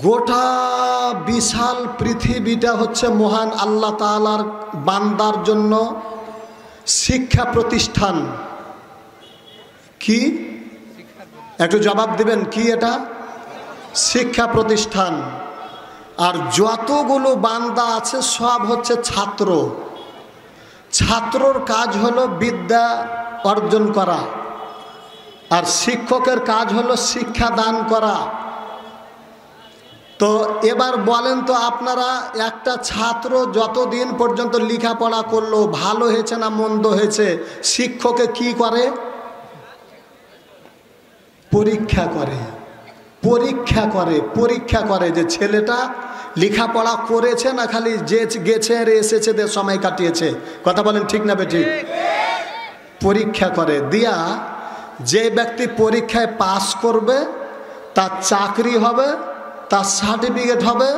গোটা বিশাল পৃথিবীটা হচ্ছে মহান আল্লাহ তাআলার বান্দার জন্য শিক্ষা প্রতিষ্ঠান। কি একটু জবাব দিবেন, কি এটা? শিক্ষা প্রতিষ্ঠান। আর যতগুলো বান্দা আছে সব হচ্ছে ছাত্র। ছাত্রর কাজ হলো বিদ্যা অর্জন করা, আর শিক্ষকের কাজ হলো শিক্ষা দান করা। তো এবার বলেন তো আপনারা, একটা ছাত্র যতদিন পর্যন্ত লেখাপড়া করলো, ভালো হয়েছে না মন্দ হয়েছে, শিক্ষকে কি করে? পরীক্ষা করে। পরীক্ষা করে পরীক্ষা করে যে ছেলেটা লেখাপড়া করেছে না খালি যে গেছে আর এসেছে দিয়ে সময় কাটিয়েছে। কথা বলেন ঠিক না বেঠিক? পরীক্ষা করে দিয়া যে ব্যক্তি পরীক্ষায় পাস করবে তার চাকরি হবে, তার সার্টিফিকেট হবে,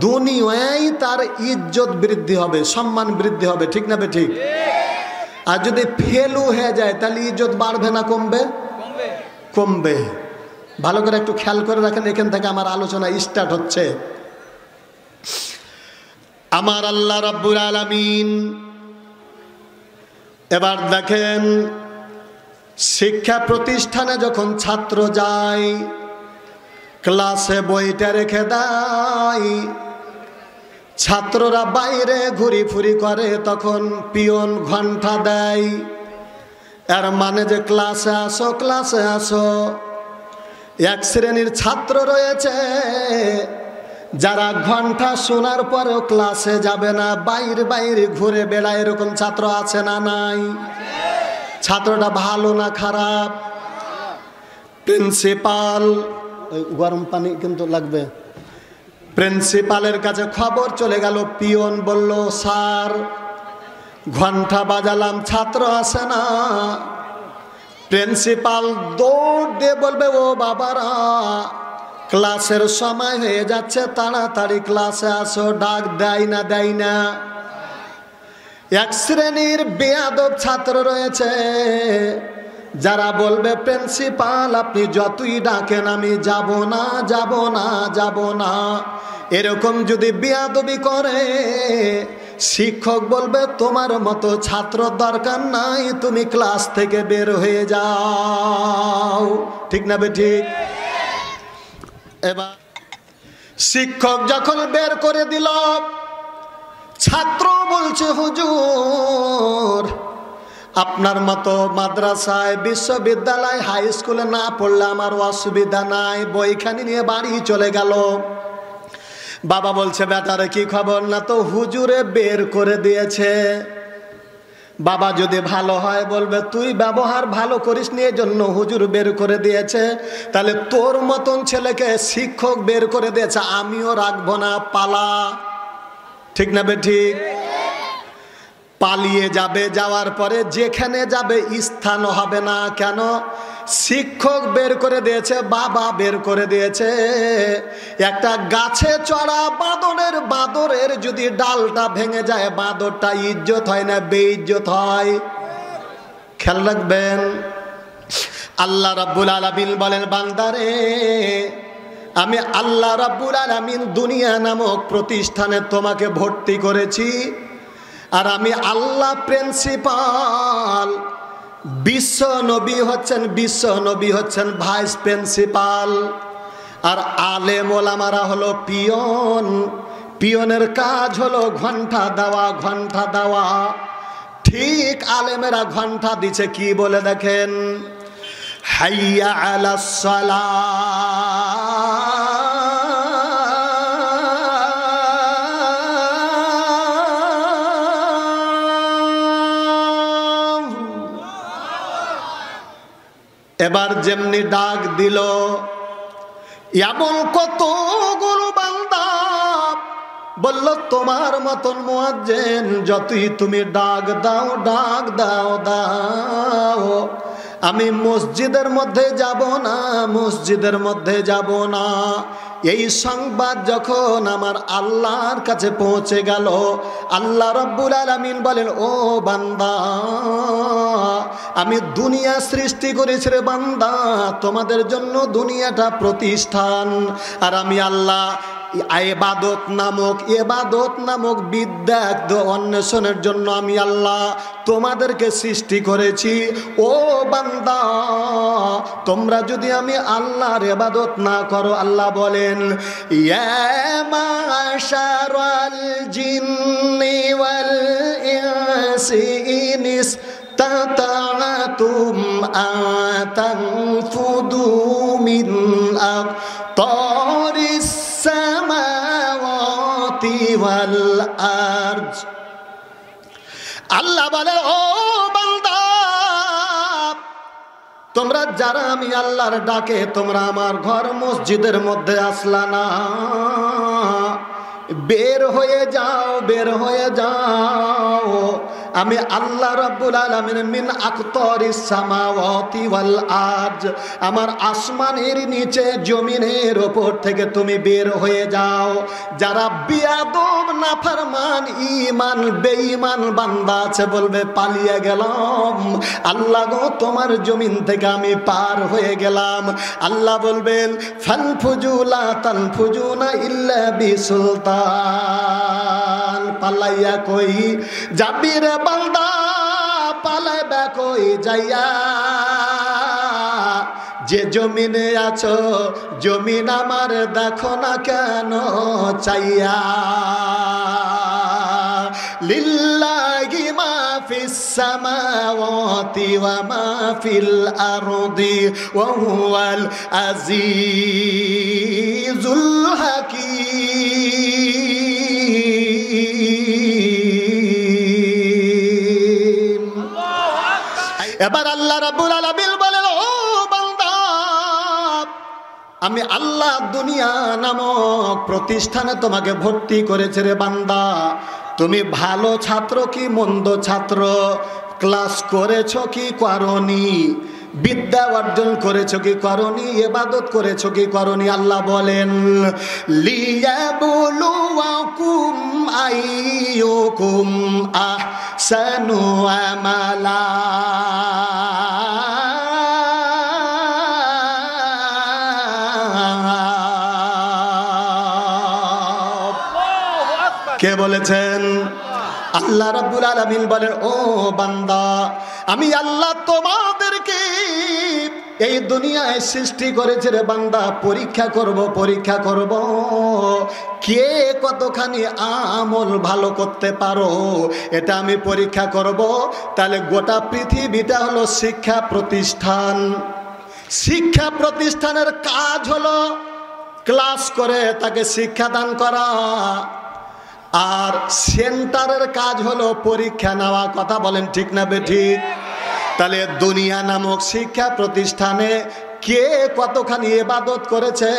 দুনিয়ায় তার ইজ্জত বৃদ্ধি হবে, সম্মান বৃদ্ধি হবে। ঠিক না বেঠিক? আর যদি ফেলও হয়ে যায় তাহলে ইজ্জত বাড়বে না কমবে? কমবে। ভালো করে একটু খেয়াল করে রাখেন, এখান থেকে আমার আলোচনা স্টার্ট হচ্ছে। আমার আল্লাহ রাব্বুল আলামিন এবার দেখেন, শিক্ষা প্রতিষ্ঠানে যখন ছাত্র যায়, ক্লাসে বইটা রেখে দেয়, ছাত্ররা বাইরে ঘুরিফুরি করে, তখন পিয়ন ঘন্টা দেয়। এর মানে যে ক্লাসে আসো, ক্লাসে আসো। এক শ্রেণীর ছাত্র রয়েছে যারা ঘন্টা শোনার পরেও ক্লাসে যাবে না, বাইরে বাইরে ঘুরে বেড়ায়। এরকম ছাত্র আছে না নাই? ছাত্রটা ভালো না খারাপ? প্রিন্সিপাল, গরম পানি কিন্তু লাগবে। প্রিন্সিপালের কাছে খবর চলে গেল, পিয়ন বলল, স্যার ঘন্টা বাজালাম, ছাত্র আসে না। প্রিন্সিপাল দৌড় দিয়ে বলবে, ও বাবারা, ক্লাসের সময় হয়ে যাচ্ছে, তাড়াতাড়ি ক্লাসে আসো। ডাক দেয় না? দেয় না? এক শ্রেণীর বেয়াদব ছাত্র রয়েছে যারা বলবে, প্রিন্সিপাল আপনি যতই ডাকেন আমি যাব না, যাব না, যাব না। এরকম যদি বেয়াদবি করে, শিক্ষক বলবে, তোমার মতো ছাত্র দরকার নাই, তুমি ক্লাস থেকে বের হয়ে যাও। ঠিক না বেঠিক? এবার শিক্ষক যখন বের করে দিল, ছাত্র বলছে, হুজুর আপনার মতো মাদ্রাসায়, বিশ্ববিদ্যালয়, হাই স্কুলে না পড়লে আমার অসুবিধা নাই, বইখানি নিয়ে বাড়ি চলে গেল। বাবা বলছে, বেটারে কি খবর? না তো হুজুরে বের করে দিয়েছে। বাবা যদি ভালো হয় বলবে, তুই ব্যবহার ভালো করিস নি জন্য হুজুর বের করে দিয়েছে, তাহলে তোর মতন ছেলেকে শিক্ষক বের করে দিয়েছে, আমিও রাখবো না, পালা। ঠিক না বেঠিক? পালিয়ে যাবে, যাওয়ার পরে যেখানে যাবে স্থান হবে না। কেন? শিক্ষক বের করে দিয়েছে, বাবা বের করে দিয়েছে। একটা গাছে চড়া বাঁদরের যদি ডালটা ভেঙে যায়, বাঁদরটা ইজ্জত হয় না বেইজ্জত হয়? খেয়াল রাখবেন। আল্লাহ রাব্বুল আলামিন বলেন, বান্দারে আমি আল্লাহ রাব্বুল আলামিন দুনিয়া নামক প্রতিষ্ঠানে তোমাকে ভর্তি করেছি, আর আমি আল্লাহ প্রিন্সিপাল, বিশ্ব নবী হচ্ছেন ভাইস প্রিন্সিপাল, আর আলেম ওলামারা হলো পিয়ন। পিয়নের কাজ হলো ঘন্টা দেওয়া, ঘন্টা দেওয়া। ঠিক আলেমেরা ঘন্টা দিচ্ছে কি বলে দেখেন, হাইয়া আলাস সালাহ। এবার যেমনি ডাক দিল, এমন কতগুলো বান্দা বলল, তোমার মতন মুয়াজ্জিন যতই তুমি ডাক দাও, ডাক দাও, দাও, আমি মসজিদের মধ্যে যাব না, মসজিদের মধ্যে যাব না। এই সংবাদ যখন আমার আল্লাহর কাছে পৌঁছে গেল, আল্লাহ রাব্বুল আলামিন বলেন, ও বান্দা, আমি দুনিয়া সৃষ্টি করেছি রে বান্দা, তোমাদের জন্য দুনিয়াটা প্রতিষ্ঠান। আর আমি আল্লাহ ইবাদত নামক বিদ্যা অন্বেষণের জন্য আমি আল্লাহ তোমাদেরকে সৃষ্টি করেছি। ও বান্দা, তোমরা যদি আমি আল্লাহর ইবাদত না করো, আল্লাহ বলেন, ইয়া মাশারাল জিন্নি ওয়াল ইনসি ইনিস তাতাতুম আতানফুদু মিন আকতারিস সামাওয়াতি ওয়াল আরজ। আল্লাহ বলে, ও বান্দা, তোমরা যারা আমি আল্লাহর ডাকে তোমরা আমার ঘর মসজিদের মধ্যে আসলা না, বের হয়ে যাও, বের হয়ে যাও। আমি আল্লাহ রাব্বুল আলামিন মিন আকতারিস সামাওয়াতি ওয়াল আরজ, আমার আসমানের নিচে জমিনের উপর থেকে তুমি বের হয়ে যাও। যারা বিয়াদব নাফরমান ঈমান বেঈমান বান্দা আছে বলবে পালিয়ে গেলাম, আল্লাহ গো তোমার জমিন থেকে আমি পার হয়ে গেলাম। আল্লাহ বলবেন, ফানফুজু লা তানফুজুনা ইল্লা বিসুলতান। পালাইয়া কই যাবি রে বান্দা, পালাইবা কই যাইয়া? যে জমিনে আছো জমিন আমার দেখো না কেন চাইয়া। লিল্লাহি মা ফিস সামাওয়াতি ওয়া মা ফিল আরদি ওয়া হুয়াল আজিজুল হাকীম। এবার আল্লাহ রাব্বুল আলামিন বলেন, ও বান্দা, আমি আল্লাহ দুনিয়া নামক প্রতিষ্ঠানে তোমাকে ভর্তি করেছে রে বান্দা। তুমি ভালো ছাত্র কি মন্দ ছাত্র, ক্লাস করেছো কি করনি, বিদ্যা অর্জন করেছো কি করনি, ইবাদত করেছো কি করনি? আল্লাহ বলেন, লিয়াবলুয়াকুম আইয়ুকুম আহসানু আমালা। কে বলেছেন? আল্লাহ রাব্বুল আলামিন বলেন, ও বান্দা, আমি আল্লাহ তোমাদেরকে এই দুনিয়ায় সৃষ্টি করেছে রে বান্দা, পরীক্ষা করব, পরীক্ষা করব কে কতখানি আমল ভালো করতে পারো, এটা আমি পরীক্ষা করব। তাহলে গোটা পৃথিবীটা হলো শিক্ষা প্রতিষ্ঠান। শিক্ষা প্রতিষ্ঠানের কাজ হলো ক্লাস করে তাকে শিক্ষাদান করা, আর সেন্টারের কাজ হলো পরীক্ষা নেওয়া। কথা বলেন ঠিক না বেঠিক? তাহলে দুনিয়া নামক শিক্ষা প্রতিষ্ঠানে কে কতখানি ইবাদত করেছে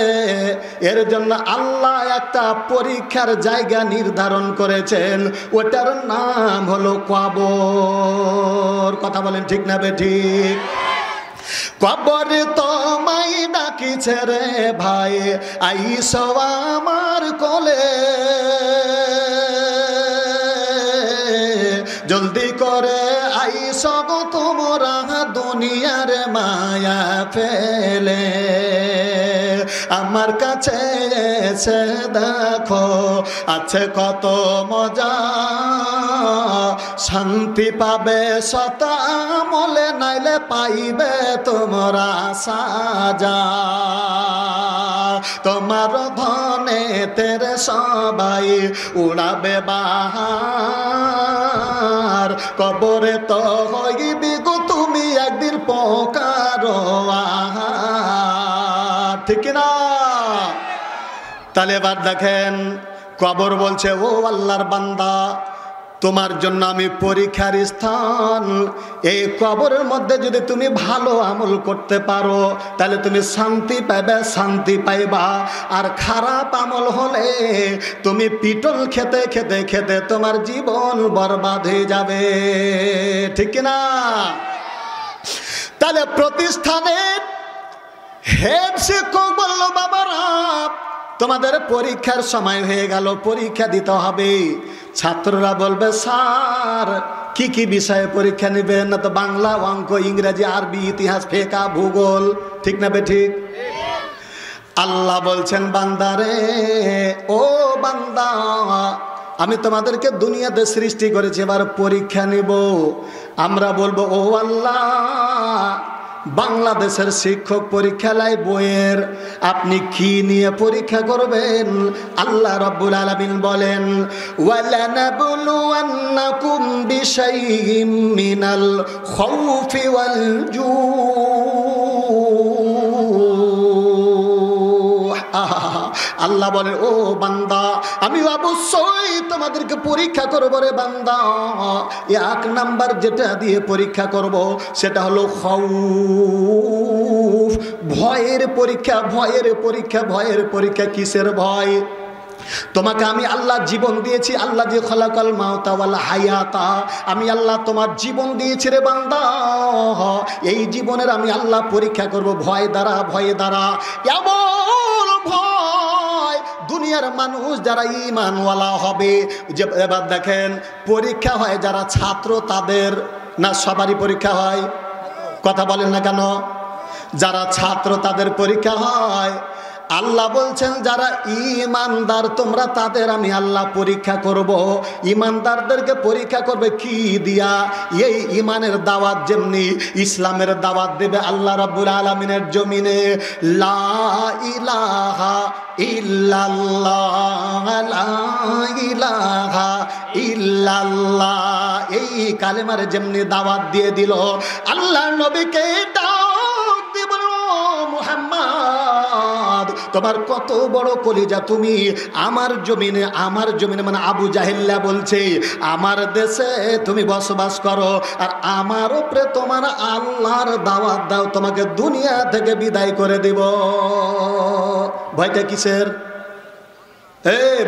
এর জন্য আল্লাহ একটা পরীক্ষার জায়গা নির্ধারণ করেছেন, ওটার নাম হলো কবর। কথা বলেন ঠিক না বেঠিক? কবর তোমায় ডাকিছে রে ভাই, আইসো আমার কোলে, জলদি করে আইসো গো তোমরা দুনিয়ার মায়া ফেলে। আমার কাছে এসে দেখো আছে কত মজা, শান্তি পাবে শত আমলে, নাইলে পাইবে তোমরা সাজা। তোমার ধনে তেরে সবাই উড়াবে বাহার, কবরে তো হইবি গো তুমি একদিন পোকার আহার। ঠিক না? তাহলে এবার দেখেন, কবর বলছে, ও আল্লাহর বান্দা, তোমার জন্য আমি পরীক্ষার স্থান। এই কবরের মধ্যে যদি তুমি ভালো আমল করতে পারো তাহলে তুমি শান্তি পাবে, শান্তি পাইবা। আর খারাপ আমল হলে তুমি পিটল খেতে খেতে খেতে তোমার জীবন বরবাদ হয়ে যাবে। ঠিক না? তাহলে প্রতিষ্ঠানের হেড শিক্ষক বলল, বাবারা তোমাদের পরীক্ষার সময় হয়ে গেল, পরীক্ষা দিতে হবে। ছাত্ররা বলবে, স্যার কি কি বিষয়ে পরীক্ষা নেবেন? না তো বাংলা, অঙ্ক, ইংরেজি, আরবি, ইতিহাস, ফিকহ, ভূগোল, ঠিক না বেঠিক? আল্লাহ বলছেন, বান্দারে, ও বান্দা, আমি তোমাদেরকে দুনিয়াতে সৃষ্টি করেছি, এবার পরীক্ষা নিব। আমরা বলবো, ও আল্লাহ, বাংলাদেশের শিক্ষক পরীক্ষা লাই বইয়ের, আপনি কি নিয়ে পরীক্ষা করবেন? আল্লাহ রাব্বুল আলামিন বলেন, ওয়ালানাবলুওয়ান্নাকুম বিশাইইম মিনাল খাউফি ওয়াল জু। আল্লাহ বলেন, ও বান্দা, আমি অবশ্যই তোমাদেরকে পরীক্ষা করব রে বান্দা। এক নাম্বার যেটা দিয়ে পরীক্ষা করব সেটা হলো খাউফ, ভয়ের পরীক্ষা। ভয়ের পরীক্ষা, ভয়ের পরীক্ষা কিসের ভয়? তোমাকে আমি আল্লাহ জীবন দিয়েছি, আল্লাহ যে খলাকাল মাউতা ওয়াল হায়াতা, আমি আল্লাহ তোমার জীবন দিয়েছি রে বান্দা। এই জীবনের আমি আল্লাহ পরীক্ষা করব ভয় দ্বারা, ভয়ে দ্বারা। এমন ভয় দুনিয়ার মানুষ যারা ঈমানওয়ালা হবে, যে এবার দেখেন পরীক্ষা হয় যারা ছাত্র তাদের, না সবারই পরীক্ষা হয়? কথা বলেন না কেন? যারা ছাত্র তাদের পরীক্ষা হয়। আল্লাহ বলছেন, যারা ঈমানদার তোমরা তাদের আমি আল্লাহ পরীক্ষা করব। ঈমানদারদেরকে পরীক্ষা করবে কি দিয়া? এই ঈমানের দাওয়াত যেমনি ইসলামের দাওয়াত দেবে আল্লাহ রাব্বুল আলামিনের জমিনে, লা ইলাহা ইল্লাল্লাহ, লা ইলাহা ইল্লাল্লাহ, এই কালেমার যেমনি দাওয়াত দিয়ে দিল, আল্লাহর নবীকে ডাক দিয়ে বলল, মুহাম্মদ তোমার কত বড় কলিজা, তুমি আমার জমিনে, আমার জমিনে মানে আবু জাহেল্লা বলছে, আমার দেশে তুমি বসবাস করো, আর আমার উপরে তোমার আল্লাহর দাওয়াত দাও, তোমাকে দুনিয়া থেকে বিদায় করে দিব। ভয়টা কিসের?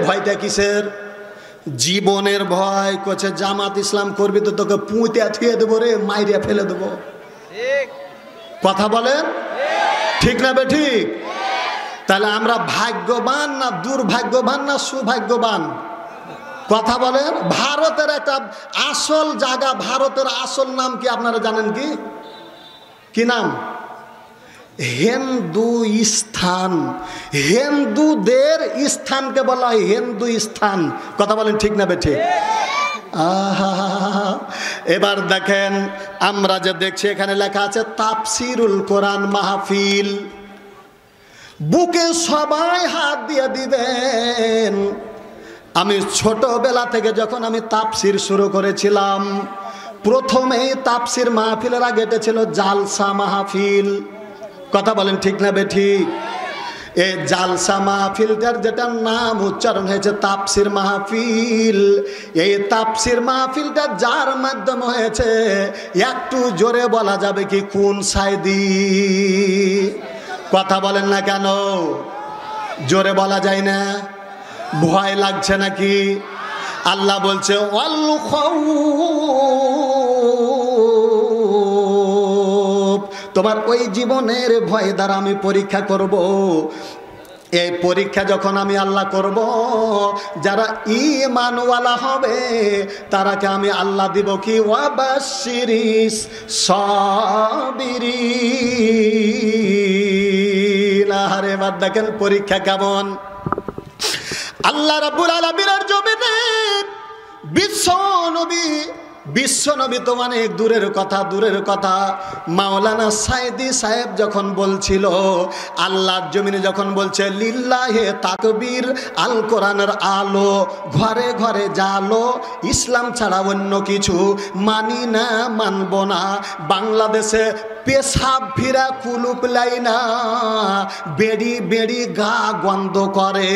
ভয়টা কিসের? জীবনের ভয়। কোছে জামাত ইসলাম করবি তো তোকে পুঁতে থুয়ে দেবো রে, মাইরিয়া ফেলে দেবো। কথা বলেন ঠিক না বেঠিক? তাহলে আমরা ভাগ্যবান না দুর্ভাগ্যবান না সুভাগ্যবান? কথা বলেন। ভারতের একটা আসল জায়গা, ভারতের আসল নাম কি আপনারা জানেন? কি কি নাম? হিন্দুস্থান। হিন্দুদের স্থানকে বলা হয় হিন্দুস্থান। কথা বলেন ঠিক না বেঠিক? এবার দেখেন আমরা যে দেখছি এখানে লেখা আছে তাফসিরুল কোরআন মাহফিল, বুকে সবাই হাত দিয়ে দিবেন। আমি ছোটবেলা থেকে যখন আমি তাফসির শুরু করেছিলাম, প্রথমেই তাফসির মাহফিলের আগে এটা ছিল জালসা মাহফিল। কথা বলেন ঠিক না বেঠিক? এই জালসা মাহফিলটার যেটা নাম উচ্চারণ হয়েছে তাফসির মাহফিল, এই তাফসির মাহফিলটা যার মাধ্যমে হয়েছে একটু জোরে বলা যাবে কি কোন সাইদি? কথা বলেন না কেন? জোরে বলা যায় না? ভয় লাগছে নাকি? আল্লাহ বলছে ওয়াল খাউফ, তোমার ওই জীবনের ভয় দ্বারা আমি পরীক্ষা করব। এই পরীক্ষা যখন আমি আল্লাহ করব, যারা ঈমানওয়ালা হবে তারাকে আমি আল্লাহ দিব কি ওয়াবাশশিরিস সাবিরিন। আরে বাদ দেখেন পরীক্ষা কেমন। আল্লাহ রাব্বুল আলামিনের জমিনে বিশ্বনবী তো অনেক দূরের কথা, দূরের কথা। মাওলানা সাইদি সাহেব যখন বলছিল, আল্লাহর জমিনে যখন বলছে লিল্লাহে তাকবীর, আল কোরআনের আলো ঘরে ঘরে জালো, ইসলাম ছাড়া অন্য কিছু মানি না, মানব না। বাংলাদেশে পেশাব ফিরা কুলুপ লাই না, বেড়ি বেড়ি গা গন্ধ করে,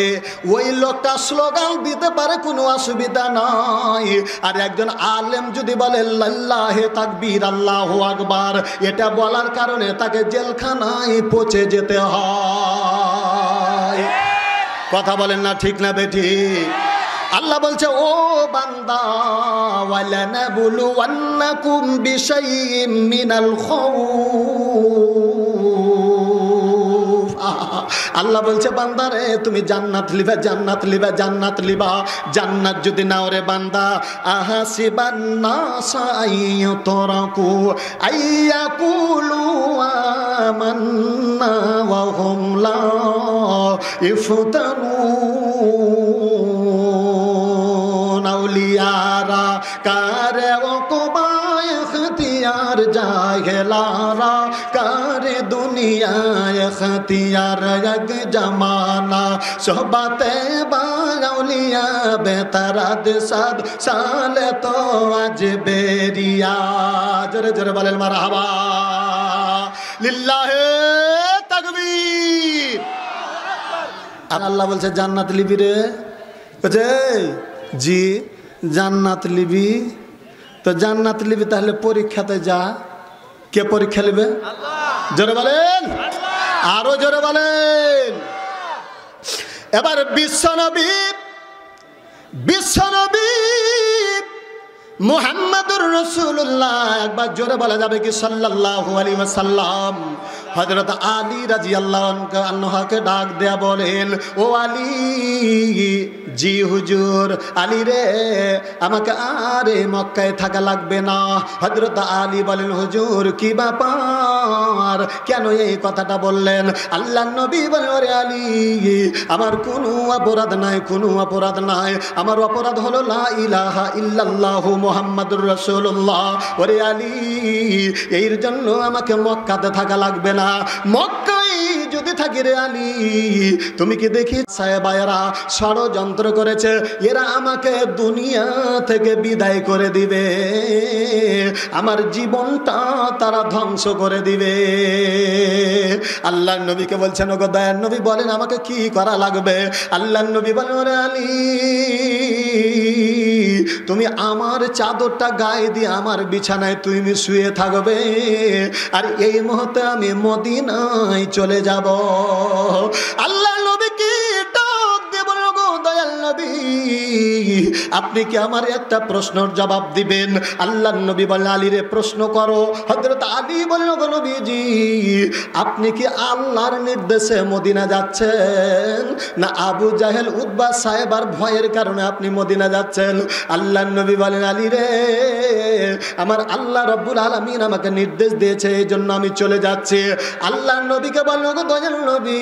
ওই লোকটা স্লোগান দিতে পারে, কোনো অসুবিধা নয়। আর একজন আলেম যদি বলে লিল্লাহে তাকবীর, আল্লাহু আকবার, এটা বলার কারণে তাকে জেলখানায় পচে যেতে হয়। কথা বলেন না ঠিক না বেঠিক? আল্লাহ বলছে ও বান্দা ওয়ালানাবলুওয়ান্নাকুম বিশাইইম মিনাল খাউফ। আল্লাহ বলছে বান্দারে তুমি জান্নাত লিবা, জান্নাত লিবা, জান্নাত লিবা। জান্নাত যদি নাও রে বান্দা, আহাসিবান নাসা আইয়ুতরাকু আইয়াকুলু আমান্না ওয়া হুম লা ইফতানুন। আউলিয়ারা কারে ওকবায় ইখতিয়ার জাহেলারা কারে দুনিয়ায় ইখতিয়ার এক জামানা সোহবতে বাউলিয়া বেতারাদ সাদ সালে তো আজ বেরিয়া। জোরে জোরে বলেন মারহাবা, লিল্লাহে তাকবীর। আল্লাহ বলছে জান্নাত লিবি রে, বলছে জি জান্নাত লিবি। তো জান্নাত লিবি তাহলে পরীক্ষাতে যা। কে পরীক্ষা নেবে? জোরে বলেন, আরো জোরে বলেন। এবার বিশ্বনবী মুহাম্মাদুর রাসূলুল্লাহ, একবার জোরে বলা যাবে কি সাল্লাল্লাহু আলাইহি ওয়াসাল্লাম। হযরত আলী রাদিয়াল্লাহু আনহুকে ডাক দেয়া বলেন, ও আলী। জি হুজুর। আলী রে আমাকে আর মক্কায় থাকা লাগবে না। হযরত আলী বলেন, হুজুর কি ব্যাপার, কেন এই কথাটা বললেন? আল্লাহর নবী বলেন, ওরে আলী আমার কোনো অপরাধ নাই, কোনো অপরাধ নাই। আমার অপরাধ হলো লা ইলাহা ইল্লাল্লাহু মুহাম্মাদুর রাসূলুল্লাহ। ওরে আলী এর জন্য আমাকে মক্কাতে থাকা লাগবে না। মক্কায় যদি থাকি রে আলী, তুমি কি দেখি সাহেবায়েরা ষড়যন্ত্র করেছে, এরা আমাকে দুনিয়া থেকে বিদায় করে দিবে, আমার জীবনটা তারা ধ্বংস করে দিবে। আল্লাহর নবীকে বলছেন, ওগো দয়ার নবী বলেন আমাকে কি করা লাগবে? আল্লাহর নবী বলেন, ওরে আলী তুমি আমার চাদরটা গায়ে দিয়ে আমার বিছানায় তুমি শুয়ে থাকবে, আর এই মুহূর্তে আমি মদিনায় চলে যাব। আল্লাহর নবী কি ডাক দিয়ে বলেন, ওগো দয়াল নবী আপনি কি আমার একটা প্রশ্নের জবাব দিবেন? আল্লাহর নবী বলেন, আলী রে প্রশ্ন করো। হযরত আলী বলেন, ওগো নবীজি আপনি কি আল্লাহর নির্দেশে মদিনা যাচ্ছেন, না আবু জাহেল উতবা সাহেবার ভয়ের কারণে আপনি মদিনা যাচ্ছেন? আল্লাহর নবী বলেন, আলী রে আমার আল্লাহ রব্বুল আলামিন আমাকে নির্দেশ দিয়েছে, এই জন্য আমি চলে যাচ্ছি। আল্লাহর নবীকে বলেন, ওগো দয়াল নবী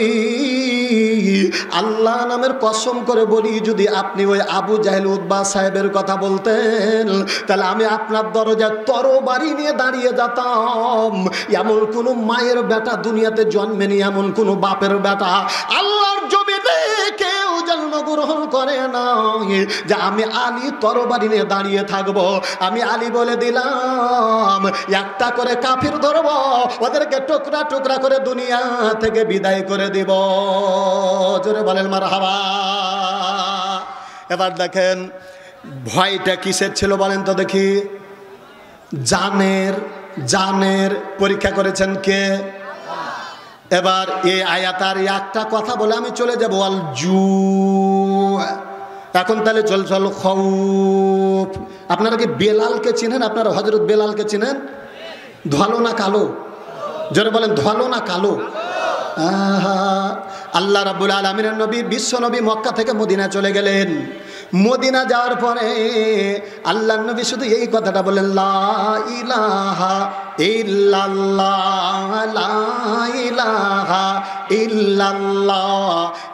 আল্লাহ নামের কসম করে বলি, যদি আপনি ওই আবু জাহেল উতবা সাহেবের কথা বলতেন তাহলে আমি আপনার দরজায় তরবারি নিয়ে দাঁড়িয়ে যেতাম। এমন কোন মায়ের বেটা দুনিয়াতে জন্মেনি, এমন কোন বাপের বেটা আল্লাহর জমিনে কেউ জন্মগ্রহণ করে না যে আমি আলী তরবারি নিয়ে দাঁড়িয়ে থাকবো। আমি আলী বলে দিলাম একটা করে কাফির ধরব, ওদেরকে টুকরা টুকরা করে দুনিয়া থেকে বিদায় করে দিব। জোরে বলেন মারহাবা। এবার দেখেন ভয়টা কিসের ছিল বলেন তো দেখি? জানের পরীক্ষা করেছেন কে? এবার এই আয়াতার একটা কথা বলে আমি চলে যাবো, আল জু। এখন তাহলে চল খৌফ। আপনারা কি বেলালকে চিনেন? আপনারা হযরত বেলালকে চিনেন? ধলো না কালো? জোরে বলেন, ধলো না কালো? আল্লাহ রাব্বুল আলামিনের নবী বিশ্ব নবী মক্কা থেকে মদিনা চলে গেলেন। মদিনা যাওয়ার পরে আল্লাহর নবী শুধু এই কথাটা বলেন, লা ইলাহা ইল্লাল্লাহ, লা ইলাহা ইল্লাল্লাহ।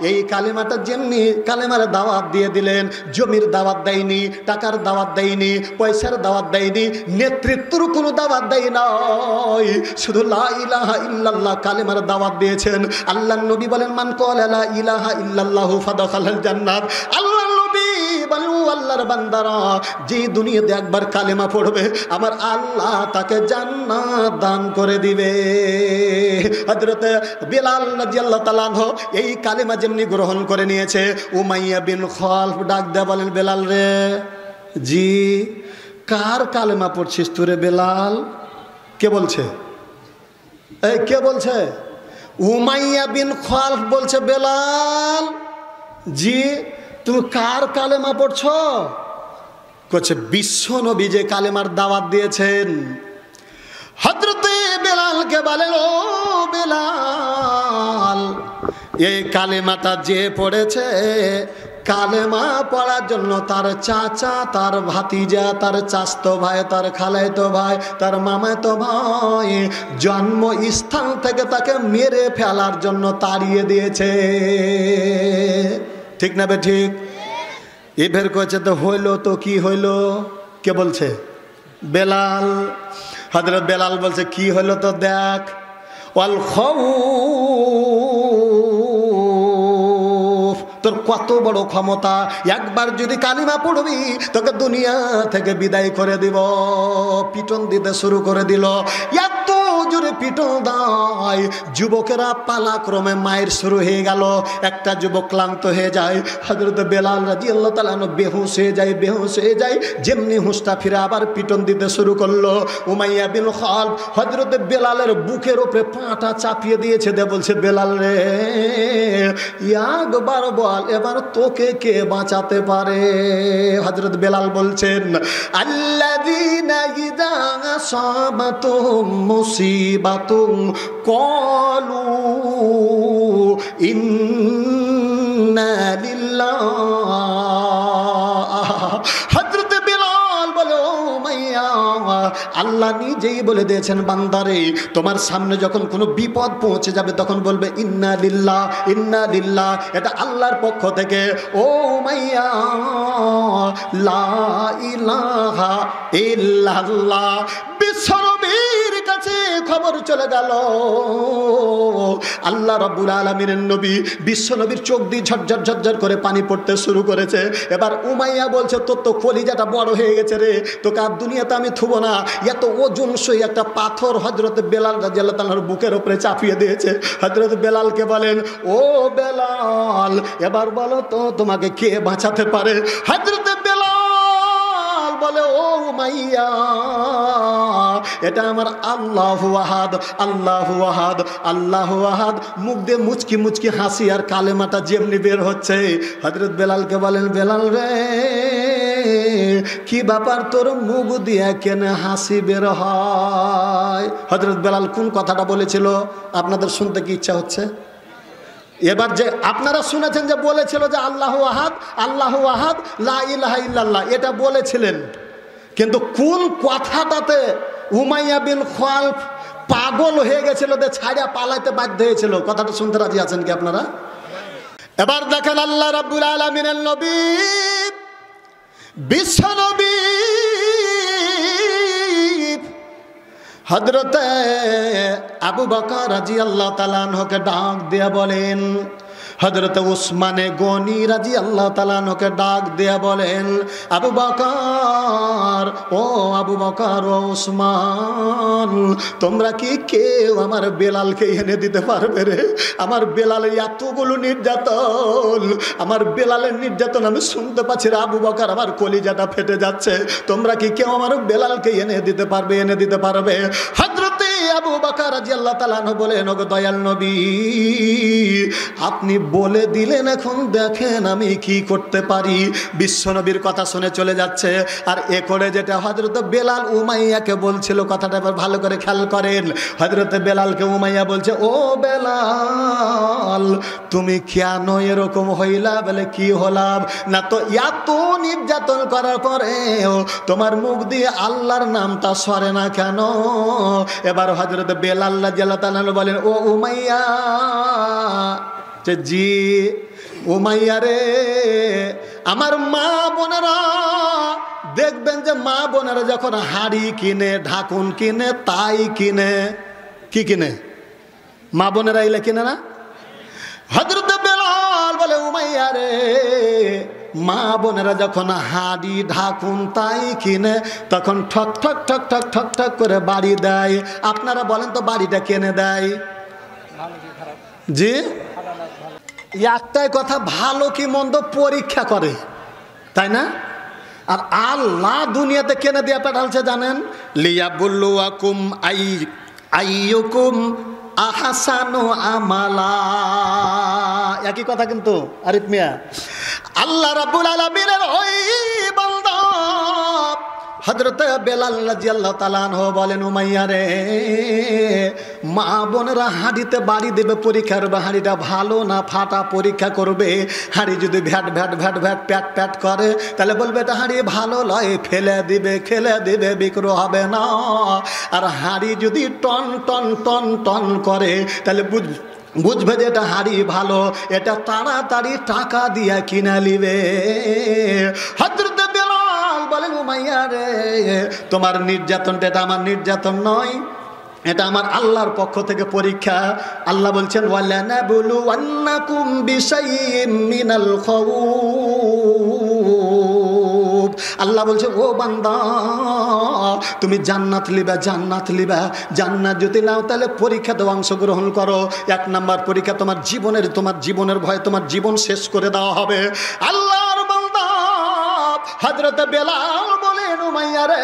এই কালেমাটা যেমনি কালেমার দাওয়াত দিয়ে দিলেন, জমির দাওয়াত দেয়নি, টাকার দাওয়াত দেয়নি, পয়সার দাওয়াত দেয়নি, নেতৃত্বের কোনো দাওয়াত দেয় নাই, শুধু লা ইলাহা ইল্লাল্লাহ কালেমার দাওয়াত দিয়েছেন। আল্লাহর নবী বলেন, মান ক্বালা লা ইলাহা ইল্লাল্লাহু ফাদাখালাল জান্নাত। আল্লাহর নবী বলেন, ও আল্লাহর বান্দারা যে দুনিয়াতে একবার কালেমা পড়বে আমার আল্লাহ তাকে জান্নাত দান করে দিবে। হযরত বেলাল রাদিয়াল্লাহু তাআলা এই কালেমা যেমনি গ্রহণ করে নিয়েছে, উমাইয়া বিন খালফ ডাক দেয়া বলেন, বেলাল রে জি কার কালেমা পড়ছিস তুই রে বেলাল? কে বলছে? এই কে বলছে? উমাইয়া বিন খালফ বলছে, বেলাল জি তুমি কার কালেমা পড়ছো? কচ্ছে বিশ্ব নবী যে কালেমার দাওয়াত দিয়েছেন। হযরতে বেলালকে বলেন, ও বেলাল, এই কালেমাটা যে পড়েছে, কালেমা পড়ার জন্য তার চাচা, তার ভাতিজা, তার চাচতো ভাই, তার খালাতো ভাই, তার মামাতো ভাই জন্মস্থান থেকে তাকে মেরে ফেলার জন্য তাড়িয়ে দিয়েছে। ঠিক না বে ঠিক? এবার কয়েছে তো হইল, তো কি হইল? কে বলছে? বেলাল। হযরত বেলাল বলছে কি হইল তো দেখ। ওয়াল খাউফ, তোর কত বড় ক্ষমতা, একবার যদি কালিমা পড়বি তোকে দুনিয়া থেকে বিদায় করে দিব। পিটন দিতে শুরু করে দিল। এত জোরে পিটন দেয়, যুবকেরা পালাক্রমে মায়ের শুরু হয়ে গেল। একটা যুবক ক্লান্ত হয়ে যায়, হযরত বেলাল রাদিয়াল্লাহু তাআলা বেহুশ হয়ে যায়। যেমনি হুঁশটা ফিরে আবার পিটন দিতে শুরু করলো। উমাইয়া বিন খালদ হযরত বেলালের বুকের উপরে পাটা চাপিয়ে দিয়েছে, দে বলছে, বেলাল রে, একবার বল, এবার তোকে কে বাঁচাতে পারে? হযরত বেলাল বলছেন, আল্লাযীনা ইযা আসাবাতুহুম মুসিবাতুন ক্বালু ইন্না লিল্লাহ। হযরত বেলাল বলে, ও মাইয়া, আল্লাহ নিজেই বলে দিয়েছেন, বান্দারে তোমার সামনে যখন কোনো বিপদ পৌঁছে যাবে তখন বলবে ইন্না লিল্লাহ, ইন্না লিল্লাহ, এটা আল্লাহর পক্ষ থেকে। ও মাইয়া, লা ইলাহা ইল্লাল্লাহ। বিশ্বনবীর কাছে খবর চলে গেল, আল্লাহ রাব্বুল আলামিনের নবী, বিশ্বনবীর চোখ দিয়ে ঝরঝর ঝরঝর করে পানি পড়তে শুরু করেছে। এবার উমাইয়া বলছে, তোর তো কলিজাটা বড় হয়ে গেছে রে, তোকে আর দুনিয়াতে আমি থুব না। এত ওজনসই একটা পাথর হযরত বেলাল রাদিয়াল্লাহু তাআলার বুকের উপরে চাপিয়ে দিয়েছে। হযরত বেলালকে বলেন, ও বেলাল, এবার বলো তো তোমাকে কে বাঁচাতে পারে? হযরত বেলাল বলে, ও উমাইয়া, এটা আমার আল্লাহু আহাদ, আল্লাহু আহাদ, আল্লাহু আহাদ। মুখ দিয়ে মুচকি মুচকি হাসি আর কালেমাটা যেমনি বের হচ্ছে। হযরত বেলালকে বলেন, বেলাল রে, কি ব্যাপার, তোর মুখ দিয়ে কেন হাসি বের হয়? হযরত বেলাল কোন কথাটা বলেছিল আপনাদের শুনতে কি ইচ্ছা হচ্ছে? এবার যে আপনারা শুনেছেন যে বলেছিল যে আল্লাহু আহাদ, আল্লাহু আহাদ, লা ইলাহা ইল্লাল্লাহ, এটা বলেছিলেন, কিন্তু কোন কথাটাতে উমাইয়া বিন খালদ পাগল হয়ে গেছিল, যে ছাড়া পালাইতে বাধ্য হয়েছিল, কথাটা শুনতে রাজি আছেন কি আপনারা? এবার দেখেন আল্লাহ রাব্বুল আলামিনের নবী, বিশ্ব নবী হযরতে আবু বকর রাদিয়াল্লাহু তাআলা আনহুকে ডাক দিয়ে বলেন, হযরতে উসমানে গনি রাদিয়াল্লাহু তাআলা আনহুকে ডাক দিয়ে বলেন, আবু বকর, ও আবু বকর, ও উসমান, তোমরা কি কেউ আমার বেলালকে এনে দিতে পারবে রে? আমার বেলালের এতগুলো নির্যাতন, আমার বেলালের নির্যাতন আমি শুনতে পাচ্ছি রে আবু বকর, আমার কলিজাটা ফেটে যাচ্ছে। তোমরা কি কেউ আমার বেলালকে এনে দিতে পারবে? এনে দিতে পারবে? হযরতে আবু বকর রাদিয়াল্লাহু তাআলা আনহু বলেন, ওগো দয়াল নবী, আপনি বলে দিলেন, এখন দেখেন আমি কি করতে পারি। বিশ্বনবীর কথা শুনে চলে যাচ্ছে, আর এ করে যেটা হযরত বেলাল উমাইয়াকে বলছিল, কথাটা এবার ভালো করে খেয়াল করেন। হযরত বেলালকে উমাইয়া বলছে, ও বেলাল, তুমি কেন এরকম হইলা? বলে, কি হলাম না, তো এত নির্যাতন করার পরেও তোমার মুখ দিয়ে আল্লাহর নামটা সরে না কেন? এবার হযরত বেলাল রাদিয়াল্লাহু তাআলা বলেন, ও উমাইয়া, জি উমাইয়া রে, আমার মা বোনেরা দেখবেন যে মা বোনেরা যখন হাড়ি কিনে, ঢাকুন কিনে, তাই কিনে, কি কিনে? মা বোনেরা এলে কিনে না? হযরত বেলাল বলে, উমাইয়া রে, মা বোনেরা যখন হাড়ি ঢাকুন তাই কিনে, তখন ঠক ঠক ঠক ঠক ঠক ঠক করে বাড়ি দেয়। আপনারা বলেন তো বাড়িটা কেনে দেয়? জি, একটাই কথা, ভালো কি মন্দ পরীক্ষা করে, তাই না? আর আল্লাহ দুনিয়াতে কেনে দিয়ে পাঠালছে জানেন, লিয়াবুলুয়াকুম আইয়ুকুম আহসানু আমালা। একই কথা কিন্তু আরিফ মিয়া, আল্লাহ রাব্বুল আলামিনের ওই বান্দা হযরত বেলাল রাদিয়াল্লাহু তাআলা আনহু বলেন, উমাইয়া রে, মা বোনেরা হাঁড়িতে বাড়ি দেবে, পরীক্ষার হাঁড়িটা ভালো না ফাটা পরীক্ষা করবে। হাঁড়ি যদি ভ্যাট ভ্যাট ভ্যাট ভ্যাট প্যাট প্যাট করে তাহলে বলবে এটা হাঁড়ি ভালো লয়, ফেলে দিবে বিক্রি হবে না। আর হাঁড়ি যদি টন টন টন টন করে তাহলে বুঝবে যে এটা হাঁড়ি ভালো, এটা তাড়াতাড়ি টাকা দিয়া কিনা নিবে। হযরত বেলাল বলেন, উমাইয়া রে, তোমার নির্যাতনটা এটা আমার নির্যাতন নয়, এটা আমার আল্লাহর পক্ষ থেকে পরীক্ষা। আল্লাহ বলছেন, ওয়ালানাবলুওয়ান্নাকুম বিশাইইম মিনাল খাউফ। আল্লাহ বলছে, ও বান্দা, তুমি জান্নাত লিবা, জান্নাত যদি নাও তাহলে পরীক্ষাতে অংশগ্রহণ করো। 1 নাম্বার পরীক্ষা তোমার জীবনের ভয় তোমার জীবন শেষ করে দেওয়া হবে। আল্লাহর বান্দা হযরত বেলাল বলেন, উমাইয়া রে,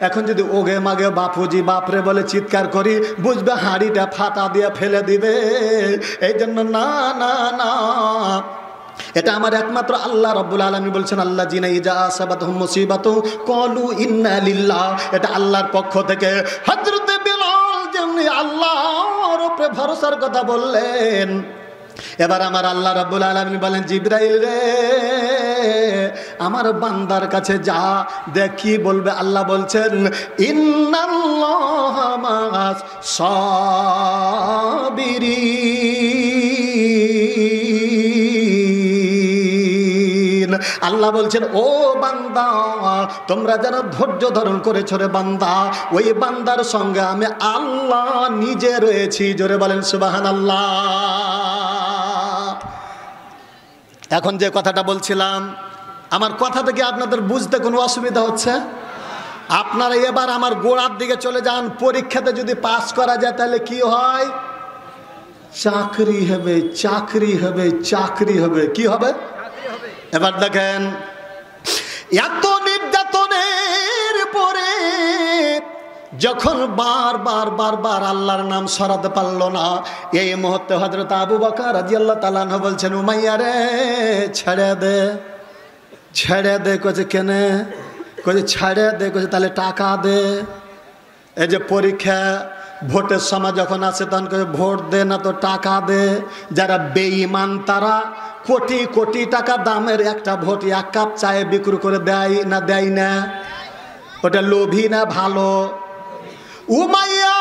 এখন যদি ওগে মাগে বাপুজি বাপরে বলে চিৎকার করি, বুঝবে হাঁড়িটা ফাটা দিয়ে ফেলে দিবে। এই জন্য না না না, এটা আমার একমাত্র আল্লাহ রাব্বুল আলামিন বলছেন, আল্লাহ জিনা ইজা আসাবাতহুম মুসিবাতু ক্বালু ইন্না লিল্লাহ, এটা আল্লাহর পক্ষ থেকে। হযরত বেলাল যেমনি আল্লাহর উপরে ভরসার কথা বললেন, এবার আমার আল্লাহ রাব্বুল আলামিন বলেন, জিবরাইল রে, আমার বান্দার কাছে যা, দেখি বলবে। আল্লাহ বলছেন, ইন্নাল্লাহা মা'আস সাবিরিন। আল্লাহ বলছেন, ও বান্দা, তোমরা যারা ধৈর্য ধারণ করেছো রে বান্দা, ওই বান্দার সঙ্গে আমি আল্লাহ নিজে রয়েছি। জোরে বলেন সুবহানাল্লাহ। এখন যে কথাটা বলছিলাম, আমার কথা থেকে আপনাদের বুঝতে কোনো অসুবিধা হচ্ছে? আপনারা এবার আমার গোড়ার দিকে চলে যান। পরীক্ষাতে যদি পাস করা যায় তাহলে কি হয়? চাকরি হবে, চাকরি হবে, চাকরি হবে। কি হবে? এবার দেখেন, এত নির্যাতনের পরে যখন বারবার আল্লাহর নাম সরাতে পারলো না, এই মুহূর্তে হযরত আবু বকর রাদিয়াল্লাহু তাআলা আনহু বলছেন, উমাইয়া রে, ছেড়ে দে। কইছে কেনে? কইছে ছেড়ে দে। কইছে তাহলে টাকা দে। এই যে পরীক্ষা ভোটের সময় যখন আসে তখন কইছে ভোট দে না তো টাকা দে। যারা বেঈমান তারা কোটি কোটি টাকা দামের একটা ভোট 1 কাপ চায়ে বিক্রি করে দেয় না? ওটা লোভী না ভালো? উমাইয়া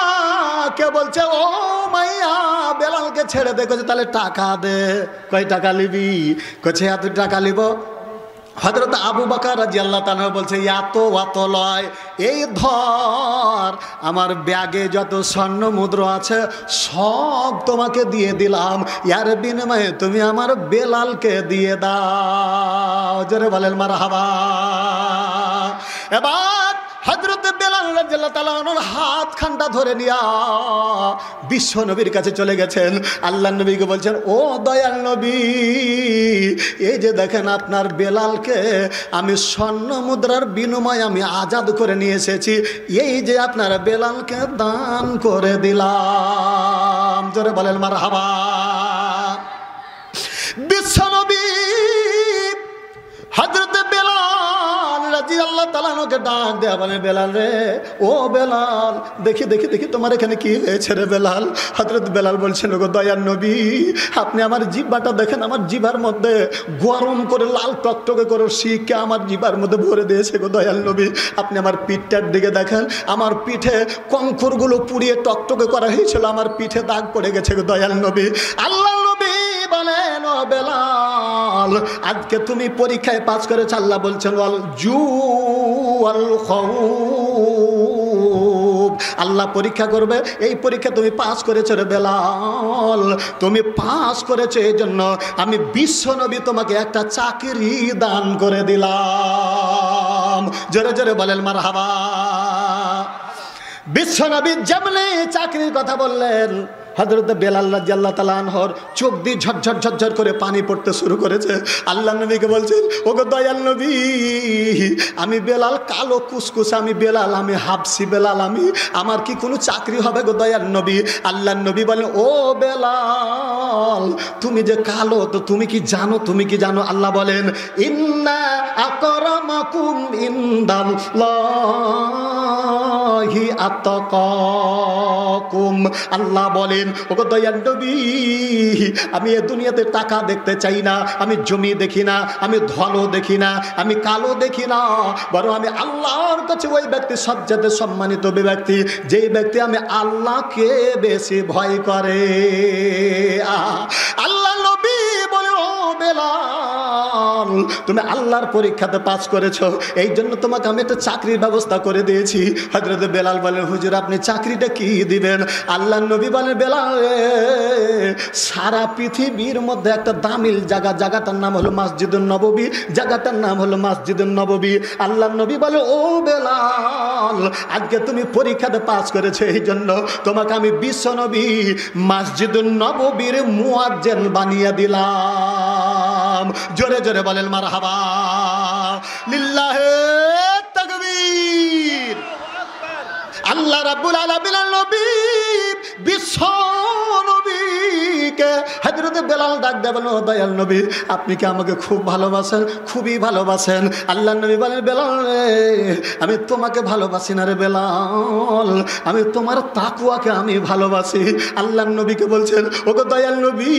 কে বলছে, ও উমাইয়া, বেলালকে ছেড়ে দে। কইছে তাহলে টাকা দে। কয় টাকা নিবি? কইছে এত টাকা নিব। হযরত আবু বকর রাদিয়াল্লাহু তাআলা বলছে, এত লয়, এই ধর, আমার ব্যাগে যত স্বর্ণ মুদ্রা আছে সব তোমাকে দিয়ে দিলাম, এর বিনিময়ে তুমি আমার বেলালকে দিয়ে দাও। জোরে বলেন মারহাবা। এবার হযরত বেলাল রাদিয়াল্লাহু তাআলা ওনার হাত খানটা ধরে নিয়া বিশ্ব নবীর কাছে চলে গেছেন। আল্লাহ নবীকে বলছেন, ও দয়াল নবী, এই যে দেখেন আপনার বেলালকে আমি স্বর্ণ মুদ্রার বিনিময়ে আমি আজাদ করে নিয়ে এসেছি, এই যে আপনার বেলালকে দান করে দিলাম। জোরে বলেন মারহাবা। বিশ্ব নবী হযরত বেলাল রাদিয়াল্লাহু তাআলা কে ডাক দেয়া বলে, বেলাল রে, ও বেলাল, দেখি তোমার এখানে কি হয়েছে রে বেলাল? হযরত বেলাল বলছেন, গো দয়ার নবী, আপনি আমার জিহ্বাটা দেখেন, আমার জিহ্বার মধ্যে গরম করে লাল টকটকে করে শিখে আমার জিহ্বার মধ্যে ভরে দিয়েছে গো দয়াল নবী। আপনি আমার পিঠটার দিকে দেখেন, আমার পিঠে কঙ্করগুলো পুড়িয়ে টকটকে করা হয়েছিল, আমার পিঠে দাগ পড়ে গেছে গো দয়াল নবী। আল্লাহ নবী বলেন, ও বেলাল, আজকে তুমি পরীক্ষায় পাস করেছ। আল্লাহ বলছেন, আল্লাহ পরীক্ষা করবে, এই পরীক্ষা তুমি পাস করেছো রে বেলাল, তুমি পাস করেছো, এই জন্য আমি বিশ্ব নবী তোমাকে একটা চাকরি দান করে দিলাম। জোরে জোরে বলেন মারহাবা। বিশ্ব নবী যেমনি চাকরির কথা বললেন, হযরত বেলাল রাদিয়াল্লাহু তাআলা আনহুর চোখ দিয়ে ঝরঝর ঝরঝর করে পানি পড়তে শুরু করেছে। আল্লাহ নবীকে বলছেন, ওগো দয়াল নবী, আমি বেলাল কালো কুসকুস, আমি বেলাল, আমি হাবসি বেলাল, আমার কি কোনো চাকরি হবে গো দয়াল নবী? আল্লাহ নবী বলেন, ও বেলাল, তুমি যে কালো, তো তুমি কি জানো, তুমি কি জানো? আল্লাহ বলেন, ইন্না আকরামাকুম ইনদাল্লাহি আতাকাকুম। আল্লাহ বলেন, ওগো দয়াল নবী, আমি এ দুনিয়াতে টাকা দেখতে চাই না, আমি জমি দেখি না, আমি ধনও দেখি না, আমি কালো দেখি না, বরং আমি আল্লাহর কাছে ওই ব্যক্তি সবচেয়ে সম্মানিত ব্যক্তি, যেই ব্যক্তি আমি আল্লাহকে বেশি ভয় করে। আল্লাহ নবী বলে, ও বেলাল, তুমি আল্লাহর পরীক্ষাতে পাস করেছো, এই জন্য তোমাকে আমি একটা চাকরির ব্যবস্থা করে দিয়েছি। হযরত বেলাল বলেন, হুজুর আপনি চাকরিটা কি দিবেন? আল্লাহ নবী বলেন, বেলাল, সারা পৃথিবীর মধ্যে একটা দামিল জায়গা, জায়গাটার নাম হলো মসজিদুন নববী, জায়গাটার নাম হলো মসজিদুন নববী। আল্লাহ নবী বলে, ও বেলাল, আজকে তুমি পরীক্ষাতে পাস করেছো, এই জন্য তোমাকে আমি বিশ্ব নবী মসজিদুন নববীর মুয়াজ্জিন বানিয়ে দিলাম। জোরে জোরে বলেন মারহাবা, লিল্লাহে তাকবীর। আল্লাহ রাব্বুল আলামিনের নবী বিশ্ব নবীকে হযরত বেলাল ডাক দেয়, বলেন, ও দয়াল নবী, আপনি কি আমাকে খুব ভালোবাসেন? খুবই ভালোবাসেন। আল্লাহ নবী বলেন, বেলাল রে, আমি তোমাকে ভালোবাসি না রে বেলাল, আমি তোমার তাকওয়াকে আমি ভালোবাসি। আল্লাহ নবীকে বলছেন, ওগো দয়াল নবী,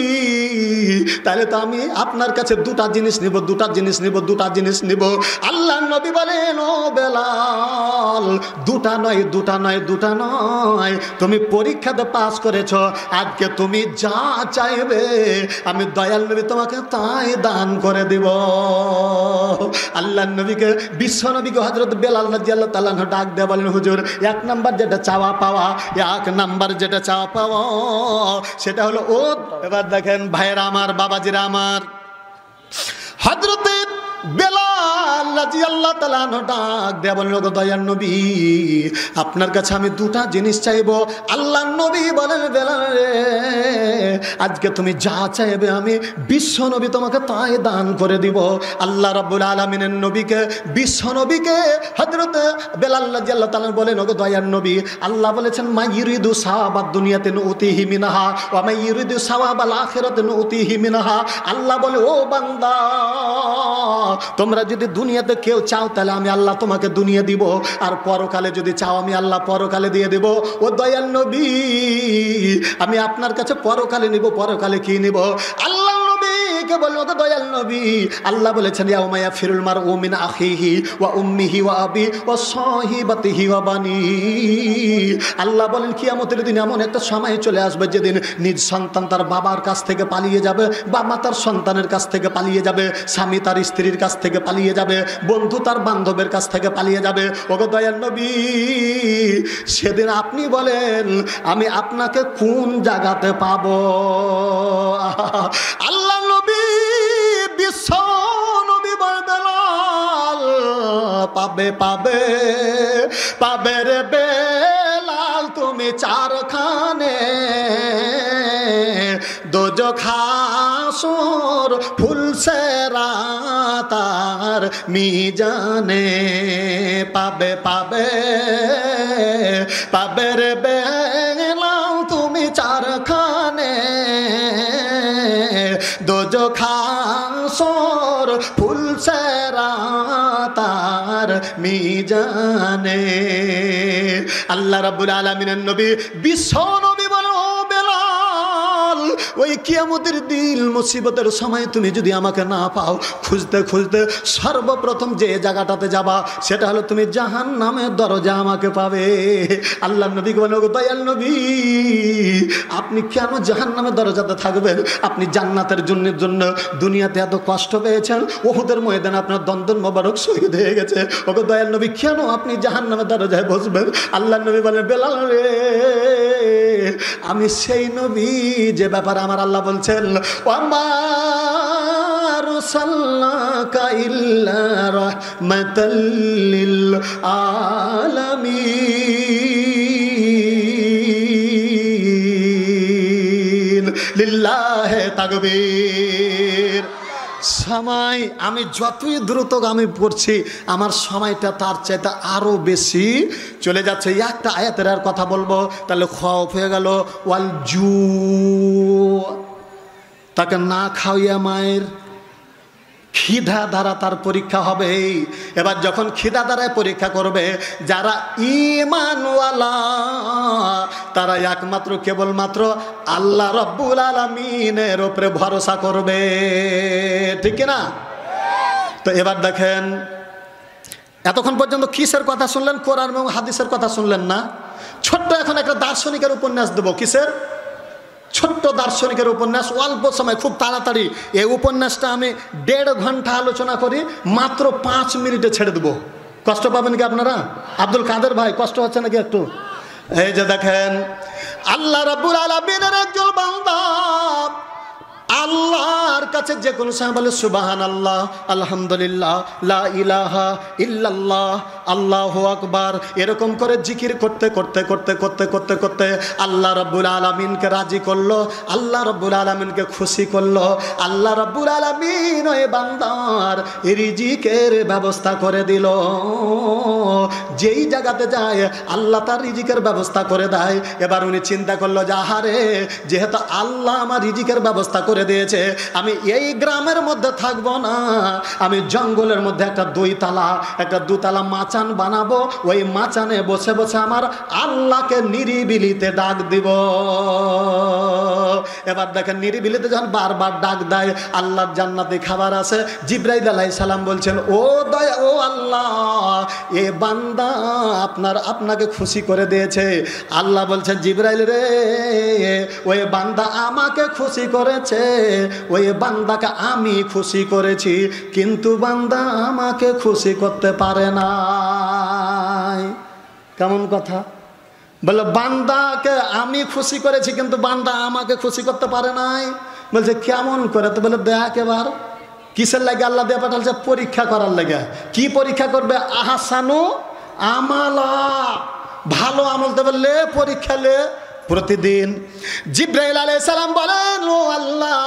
তাহলে তো আমি আপনার কাছে দুটা জিনিস নিব, দুটা জিনিস নিব, দুটা জিনিস নিব। আল্লাহ নবী বলেন, ও বেলাল, দুটা নয়, দুটা নয়, দুটা নয়, তুমি পরীক্ষাতে পাস করেছো, আজকে তুমি যা চাইবে আমি দয়াল নবী তোমাকে তাই দান করে দিব। আল্লাহ নবীকে, বিশ্ব নবীকে হযরত বেলাল রাদিয়াল্লাহু তাআলা ডাক দেয়া বলেন, হুজুর, এক নাম্বার যেটা চাওয়া পাওয়া, এক নাম্বার যেটা চাওয়া পাওয়া সেটা হলো ও। এবার দেখেন ভাইয়েরা আমার, বাবাজিরা আমার, হযরত বেলাল রাদিয়াল্লাহু তাআলা ডাক দেয়া বলেন, ওগো দয়াল নবী, আপনার কাছে আমি দুটা জিনিস চাইবো। আল্লাহ নবী বলেন, বেলাল রে, আজকে তুমি যা চাইবে আমি বিশ্ব নবী তোমাকে তাই দান করে দিব। আল্লাহ রাব্বুল আলামিনের নবীকে, বিশ্ব নবীকে হযরত বেলাল রাদিয়াল্লাহু তাআলা বলেন, ওগো দয়াল নবী, আল্লাহ বলেছেন, মা ইউরিদু সাওয়াবাদ দুনিয়াতে নুতিহি মিনহা ওয়া মা ইউরিদু সাওয়াবাল আখিরাতে নুতিহি মিনহা। আল্লাহ বলে, ও বান্দা, তোমরা যদি দুনিয়াতে কেউ চাও তাহলে আমি আল্লাহ তোমাকে দুনিয়া দিব, আর পরকালে যদি চাও আমি আল্লাহ পরকালে দিয়ে দেব। ও দয়াল নবী, আমি আপনার কাছে পরকালে নিব, পরকালে কি নিব? আল্লাহ নবীকে বলল, ওগো দয়াল নবী, আল্লাহ বলেছেন, ইয়াউমা ইয়াফিরুল মারউ মিন আখিহি ওয়া উম্মিহি ওয়া আবি ওয়া সাহিবাতিহি ওয়া বানি। আল্লাহ বলেন, কিয়ামতের দিন এমন একটা সময় চলে আসবে যেদিন নিজ সন্তান তার বাবার কাছ থেকে পালিয়ে যাবে, বাবা তার সন্তানের কাছ থেকে পালিয়ে যাবে, স্বামী তার স্ত্রীর কাছ থেকে পালিয়ে যাবে, বন্ধু তার বান্ধবের কাছ থেকে পালিয়ে যাবে। ওগো দয়াল নবী, সেদিন আপনি বলেন আমি আপনাকে কোন জায়গাতে পাবো? আল্লাহ নবী, বিশ্ব নবী বলবেন, পাবে পাবে পাবে রে বেলাল তুমি চারখানে, দোজখ হাসর ফুলসে রাতার মিজানে, পাবে পাবে পাবে রে বেলাল তুমি চারখানে, দোজখ হাসর ফুলসে রাতার মিজানে। আল্লাহ রাব্বুল আলামিনের নবী বিশ্ব নবী বলেন, ও বেলাল, ওই কিয়ামতের দিন মুসিবতের সময় তুমি যদি আমাকে না পাও, খুঁজতে খুঁজতে সর্বপ্রথম যে জায়গাটাতে যাবা সেটা হলো তুমি জাহান্নামের দরজা আমাকে পাবে। আল্লাহ নবী বলেন, ওগো দয়াল নবী, আপনি কেন জাহান্নামের দরজাতে থাকবেন? আপনি জান্নাতের জন্য দুনিয়াতে এত কষ্ট পেয়েছেন, উহুদের ময়দানে আপনার দন্দন মোবারক শহীদ হয়ে গেছে, ওগো দয়াল নবী, কেন আপনি জাহান্নামের দরজায় বসবেন? আল্লাহ নবী বলেন, বেলাল রে, আমি সেই নবী যে ব্যাপারে আমার আল্লাহ বলছেন, ওয়ামা আরসালনাকা ইল্লা রাহমাতাল লিল আলামিন। লিল্লাহে তাকবীর। সময় আমি যতই দ্রুতগামী পড়ছি আমার সময়টা তার চাইতে আরো বেশি চলে যাচ্ছে। একটা আয়াতের আর কথা বলবো, তাহলে খওফ হয়ে গেল ওয়াল জু, তাকে না খাওয়াইয়া মায়ের খিদা দ্বারা তার পরীক্ষা হবে। এবার যখন খিদা দ্বারায় পরীক্ষা করবে, যারা ঈমানওয়ালা তারা একমাত্র কেবলমাত্র আল্লাহ রাব্বুল আলামিনের উপরে ভরসা করবে, ঠিক না? তো এবার দেখেন, এতক্ষণ পর্যন্ত কিসের কথা শুনলেন? কোরআন এবং হাদিসের কথা শুনলেন না। ছোট্ট এখন একটা দার্শনিকের উপন্যাস দেবো। কিসের? ছোট্ট দার্শনিকের উপন্যাস, অল্প সময়, খুব তাড়াতাড়ি। এই উপন্যাসটা আমি 1.5 ঘন্টা আলোচনা করি, মাত্র 5 মিনিটে ছেড়ে দেবো। কষ্ট পাবেন কি আপনারা? আব্দুল কাদের ভাই, কষ্ট হচ্ছে নাকি একটু? এই যে দেখেন, আল্লাহ রাব্বুল আলামিনের একজন বান্দা আল্লাহর কাছে যে কোনো সময় বলে সুবহানাল্লাহ, আলহামদুলিল্লাহ, লা ইলাহা ইল্লাল্লাহ, আল্লাহু আকবার, এরকম করে জিকির করতে করতে করতে করতে করতে করতে আল্লাহ রাব্বুল আলামিনকে রাজি করলো, আল্লাহ রাব্বুল আলামিনকে খুশি করলো। আল্লাহ রাব্বুল আলামিন ওই বান্দার রিজিকের ব্যবস্থা করে দিল। যেই জায়গাতে যায় আল্লাহ তার রিজিকের ব্যবস্থা করে দেয়। এবার উনি চিন্তা করলো যে আহারে, যেহেতু আল্লাহ আমার রিজিকের ব্যবস্থা করে দিয়েছে, আমি এই গ্রামের মধ্যে থাকবো না, আমি জঙ্গলের মধ্যে একটা 2 তালা মাচান বানাবো। ওই মাচানে বসে বসে আমার আল্লাহকে নিরিবিলিতে ডাক দিব। এবার দেখেন, নিরিবিলিতে যখন বারবার ডাক দেয়, আল্লাহর জান্নাতে খাবার আছে। জিবরাইল আলাইহিস সালাম বলছেন, ও দয়া, ও আল্লাহ, এ বান্দা আপনাকে খুশি করে দিয়েছে। আল্লাহ বলছেন, জিবরাইল রে, ওই বান্দা আমাকে খুশি করেছে, ওই বান্দাকে আমি খুশি করেছি, কিন্তু বান্দা আমাকে খুশি করতে পারে না। কেমন কথা? বলে বান্দাকে আমি খুশি করেছি কিন্তু বান্দা আমাকে খুশি করতে পারে নাই। বলছে কেমন করে? তো বলে দেখ, এবার কিসের লাগে আল্লাহ দিয়ে পাঠালছে? পরীক্ষা করার লাগে। কি পরীক্ষা করবে? আহসানু আমালা, ভালো আমল দেবে, লে পরীক্ষা লে প্রতিদিন। জিবরাইল আলাইহিস সালাম বলেন, ও আল্লাহ,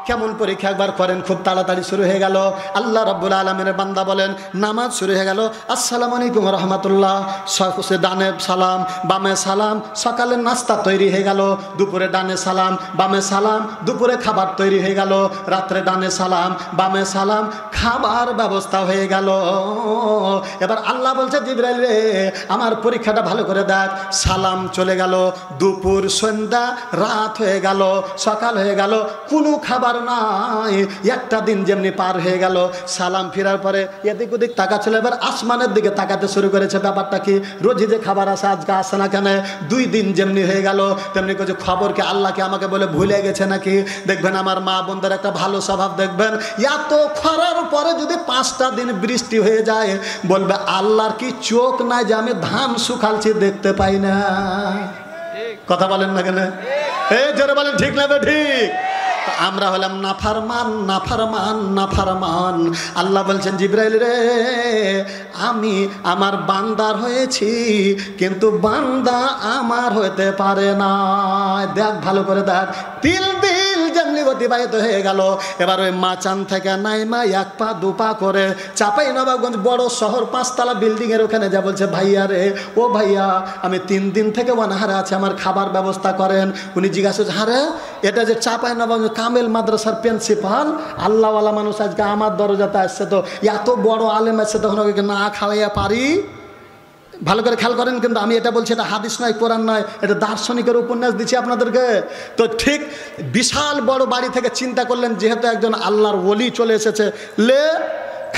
কেমন পরীক্ষা একবার করেন। খুব তাড়াতাড়ি শুরু হয়ে গেল। আল্লাহ রাব্বুল আলামিনের বান্দা বলেন, নামাজ শুরু হয়ে গেল। আসসালামু আলাইকুম রাহমাতুল্লাহ, ডানে সালাম, বামে সালাম। সকালের নাস্তা তৈরি হয়ে গেল, দুপুরে ডানে সালাম, বামে সালাম, দুপুরে খাবার তৈরি হয়ে গেল, রাত্রে ডানে সালাম, বামে সালাম, খাবার ব্যবস্থা হয়ে গেল। এবার আল্লাহ বলছে, জিবরাইল রে, আমার পরীক্ষাটা ভালো করে দেখ। সালাম চলে গেল, দুপুর, সন্ধ্যা, রাত হয়ে গেল, সকাল হয়ে গেল, কোনো খাবার নাই। একটা দিন যেমনি পার হয়ে গেল। সালাম ফিরার পরে এদিক ওদিক তাকাচ্ছিল, এবার আসমানের দিকে তাকাতে শুরু করেছে। ব্যাপারটা কি? রোজই যে খাবার আসে, আজকে আসে না কেন? 2 দিন যেমনি হয়ে গেল তেমনি কিছু খবর কি আল্লাহকে আমাকে বলে ভুলে গেছে নাকি? দেখবেন আমার মা বোনদের একটা ভালো স্বভাব, দেখবেন এত খরার পরে যদি 5টা দিন বৃষ্টি হয়ে যায়, বলবে আল্লাহর কি চোখ নাই যে আমি ধান শুকালছি দেখতে পাই না? কথা বলেন না কেন? এই জোরে বলেন, ঠিক না? ঠিক। আমরা হলাম নাফরমান, নাফরমান, নাফরমান। আল্লাহ বলছেন, জিবরাইল রে, আমি আমার বান্দার হয়েছি কিন্তু বান্দা আমার হতে পারে না। দেখ, ভালো করে দেখ। 3 দিন যেমনি অতিবাহিত হয়ে গেল। এবার ওই মাচান থেকে নাইমা 1 পা 2 পা করে চাঁপাইনবাবগঞ্জ বড় শহর, 5 তলা বিল্ডিং এর ওখানে যা বলছে, ভাইয়া রে, ও ভাইয়া, আমি 3 দিন থেকে অনাহারে আছে, আমার খাবার ব্যবস্থা করেন। উনি জিজ্ঞাসা করছে, হারে, এটা যে চাঁপাইনবাবগঞ্জ কামেল মাদ্রাসার প্রিন্সিপাল, আল্লাহওয়ালা মানুষ, আজকে আমার দরজাতে আসছে, তো এত বড় আলেম আসছে, তখন ওকে না খাওয়াইয়া পারি? ভালো করে খেয়াল করেন, কিন্তু আমি এটা বলছি, এটা হাদিস নয়, কোরআন নয়, এটা দার্শনিকের উপন্যাস দিচ্ছি আপনাদেরকে। তো ঠিক বিশাল বড় বাড়ি থেকে চিন্তা করলেন, যেহেতু একজন আল্লাহর ওলি চলে এসেছে, লে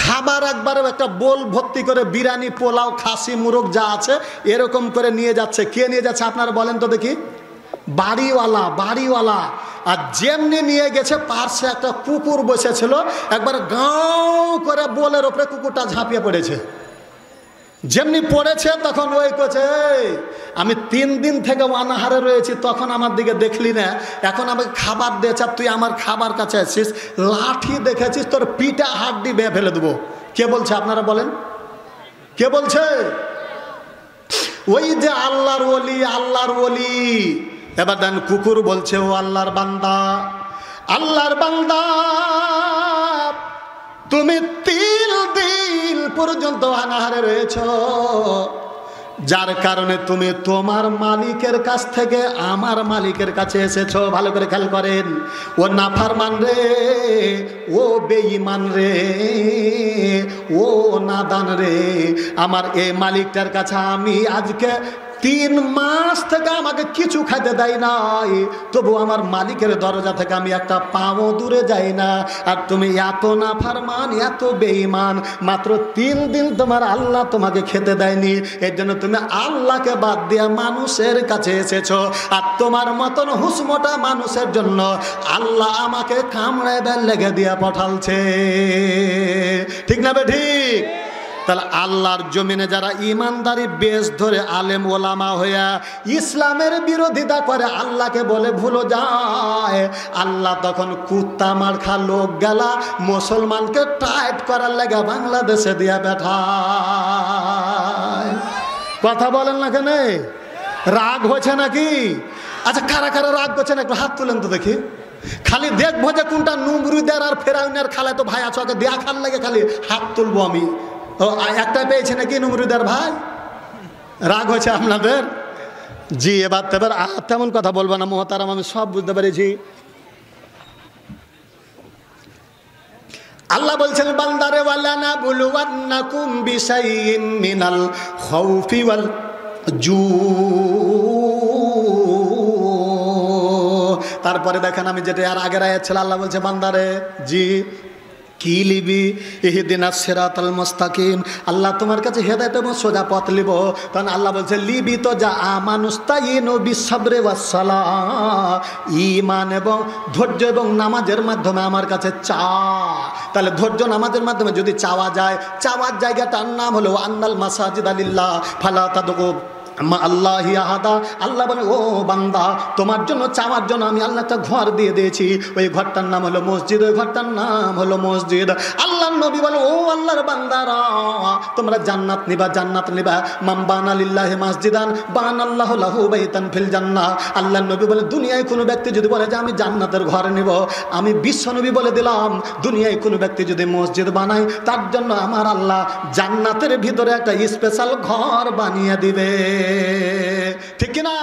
খাবার একবারে একটা বোল ভর্তি করে বিরিয়ানি, পোলাও, খাসি, মুরগ যা আছে এরকম করে নিয়ে যাচ্ছে। কে নিয়ে যাচ্ছে আপনারা বলেন তো দেখি? বাড়িওয়ালা, বাড়িওয়ালা। আর যেমনি নিয়ে গেছে, পার্শ্বে একটা কুকুর বসেছিল, একবার গাঁও করে বোলের ওপরে কুকুরটা ঝাঁপিয়ে পড়েছে। যেমনি পড়েছে তখন ওই কোচে, আমি 3 দিন থেকে অনাহারে রয়েছি, তখন আমার দিকে দেখলি না, এখন আমাকে খাবার দিয়েছে, তুই আমার খাবার কাছে আসছিস, লাঠি দেখেছিস, তোর পিঠা হাড্ডি বেয়ে ফেলে দেবো। কে বলছে আপনারা বলেন? কে বলছে? ওই যে আল্লাহর ওলি, আল্লাহর ওলি, এবার দেন কুকুর বলছে, ও আল্লাহর বান্দা, আল্লাহর বান্দা, তুমি 3 দিন পর্যন্ত অনাহারে রয়েছ, যার কারণে তুমি তোমার মালিকের কাছ থেকে আমার মালিকের কাছে এসেছো। ভালো করে খেয়াল করেন, ও নাফরমান রে, ও বেঈমান রে, ও নাদান রে, আমার এই মালিকটার কাছে আমি আজকে 3 মাস থেকে আমাকে কিছু খাইতে দেয় নাই, তবু আমার মালিকের দরজা থেকে আমি একটা পাও দূরে যাই না। আর তুমি এত নাফরমান, এত বেঈমান, মাত্র 3 দিন তোমার আল্লাহ তোমাকে খেতে দেয়নি, এর জন্য তুমি আল্লাহকে বাদ দিয়ে মানুষের কাছে এসেছো। আর তোমার মতন হুসমোটা মানুষের জন্য আল্লাহ আমাকে কামড়ে বেল লেগে দিয়ে পাঠালছে। ঠিক না বে ঠিক? তাহলে আল্লাহর জমিনে যারা ইমানদারি বেশ ধরে আলেম ওলামা হইয়া ইসলামের বিরোধিতা করে, আল্লাহকে বলে ভুলো যায়, আল্লাহ তখন কুত্তা মার্খা লোক গেলা মুসলমানকে টাইট করার লাগা বাংলাদেশে দিয়া বেঠায়। কথা বলেন না কেন? রাগ হচ্ছে নাকি? আচ্ছা, কারা কারা রাগ করছেন একটু হাত তুলেন তো দেখি। খালি দেখবো যে কোনটা নমরুদের আর ফেরাউনের খালায় তো ভাই আছো, আগে দেখার লাগে খালি হাত তুলবো আমি। ও একটা পেয়েছে নাকি নমরুদের ভাই? রাগ হয়েছে আপনাদের? জি, এবার তেমন কথা বলবো না মোহতারাম, আমি সব বুঝতে পেরেছি। আল্লাহ বলছেন, বান্দারে ওয়ালানা বুলুওয়ান্নাকুম বিশাইইন মিনাল খাউফি ওয়াল জু। তারপরে দেখেন আমি যেটা আর আগের আয়াত ছিল, আল্লাহ বলছে বান্দারে জি কি লিবি, ইহদিনাস সিরাতাল মুস্তাকিম, আল্লাহ তোমার কাছে হেদায়েত এবং সোজা পথ লিব। তখন আল্লাহ বলছে লিবি তো যা আমানুস্তাইনু বিসসাবরি ওয়াস সালাহ, ঈমান এবং ধৈর্য এবং নামাজের মাধ্যমে আমার কাছে চা। তাহলে ধৈর্য নামাজের মাধ্যমে যদি চাওয়া যায়, চাওয়ার জায়গাটার নাম হলো আন্নাল মাসাজিদা লিল্লাহ ফালা তাদউ আল্লাহ আহাদা। আল্লাহ বলে, ও বান্দা, তোমার জন্য চাওয়ার জন্য আমি আল্লাহ একটা ঘর দিয়ে দিয়েছি, ওই ঘরটার নাম হলো মসজিদ, ওই ঘরটার নাম হলো মসজিদ। আল্লাহ নবী বলে, ও আল্লাহর বান্দারা, তোমরা জান্নাত নিবা, জান্নাত নিবা। মাম বানা লিল্লাহি মসজিদান বানাল্লাহু লাহু বাইতান ফিল জান্নাহ। আল্লাহ নবী বলে, দুনিয়ায় কোনো ব্যক্তি যদি বলে যে আমি জান্নাতের ঘর নিব, আমি বিশ্ব নবী বলে দিলাম, দুনিয়ায় কোনো ব্যক্তি যদি মসজিদ বানায়, তার জন্য আমার আল্লাহ জান্নাতের ভিতরে একটা স্পেশাল ঘর বানিয়ে দিবে। ঠিক কিনা?